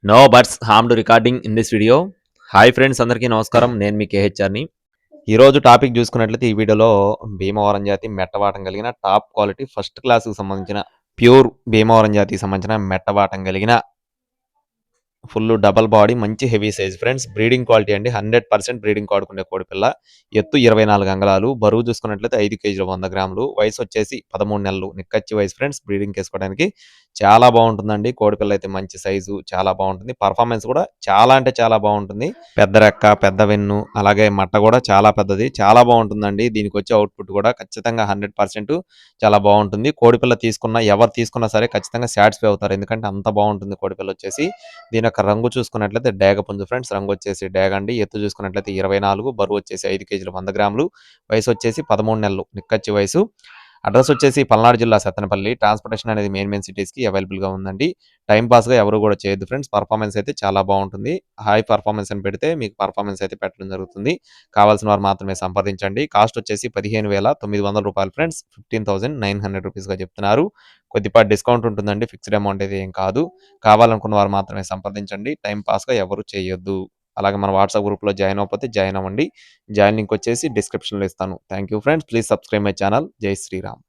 No butts harmed recording in this video. Hi friends, అందరికీ నమస్కారం. నేను మీ కేహెచ్ఆర్ని. ఈరోజు టాపిక్ చూసుకున్నట్లయితే ఈ వీడియోలో భీమవరం జాతి మెట్టవాటం కలిగిన టాప్ క్వాలిటీ ఫస్ట్ క్లాస్కి సంబంధించిన ప్యూర్ భీమవరం జాతికి సంబంధించిన మెట్టవాటం కలిగిన ఫుల్ డబల్ బాడీ మంచి heavy size friends. Breeding quality అండి, 100% బ్రీడింగ్ కోడుకుండే కోడిపిల్ల. ఎత్తు 24 అంగళాలు, బరువు చూసుకున్నట్లయితే 5 కేజీలు 100 గ్రాములు, వయసు వచ్చేసి 13 నెలలు నిక్కచ్చి వయసు ఫ్రెండ్స్. బ్రీడింగ్ చేసుకోవడానికి చాలా బాగుంటుందండి. కోడిపిల్ల అయితే మంచి సైజు, చాలా బాగుంటుంది. పర్ఫార్మెన్స్ కూడా చాలా అంటే చాలా బాగుంటుంది. పెద్ద రెక్క, పెద్ద వెన్ను, అలాగే మట్ట కూడా చాలా పెద్దది, చాలా బాగుంటుందండి. దీనికి వచ్చే అవుట్పుట్ కూడా ఖచ్చితంగా 100% చాలా బాగుంటుంది. కోడిపిల్ల ఎవరు తీసుకున్నా సరే ఖచ్చితంగా సాటిస్ఫై అవుతారు, ఎందుకంటే అంత బాగుంటుంది కోడిపిల్ల వచ్చేసి. దీని యొక్క రంగు చూసుకున్నట్లయితే డేగ పుంజు ఫ్రెండ్స్. రంగు వచ్చేసి డేగ అండి. ఎత్తు చూసుకున్నట్లయితే 24, బరువు వచ్చేసి 5 కేజీలు 100 గ్రాములు, వయసు వచ్చేసి 13 నెలలు నిక్కచ్చి వయసు. అడ్రస్ వచ్చేసి పల్నాడు జిల్లా సత్తెనపల్లి. ట్రాన్స్పోర్టేషన్ అనేది మెయిన్ సిటీస్కి అవైలబుల్గా ఉందండి. టైం పాస్గా ఎవరు కూడా చేయొద్దు ఫ్రెండ్స్. పర్ఫార్మెన్స్ అయితే చాలా బాగుంటుంది. హై పర్ఫార్మెన్స్ అని పెడితే మీకు పర్ఫార్మెన్స్ అయితే పెట్టడం జరుగుతుంది. కావాల్సిన వారు మాత్రమే సంప్రదించండి. కాస్ట్ వచ్చేసి 15,900 రూపాయలు ఫ్రెండ్స్. 15,900 రూపీస్గా చెప్తున్నారు. కొద్దిపాటి డిస్కౌంట్ ఉంటుందండి, ఫిక్స్డ్ అమౌంట్ అయితే ఏం కాదు. కావాలనుకున్న వారు మాత్రమే సంప్రదించండి. టైం పాస్గా ఎవరు చేయొద్దు. అలాగే మన వాట్సాప్ గ్రూప్లో జాయిన్ అవ్వకపోతే జాయిన్ అవ్వండి. జాయిన్ లింక్ వచ్చేసి డిస్క్రిప్షన్లో ఇస్తాను. Thank you friends. Please subscribe my channel. జై శ్రీరామ్.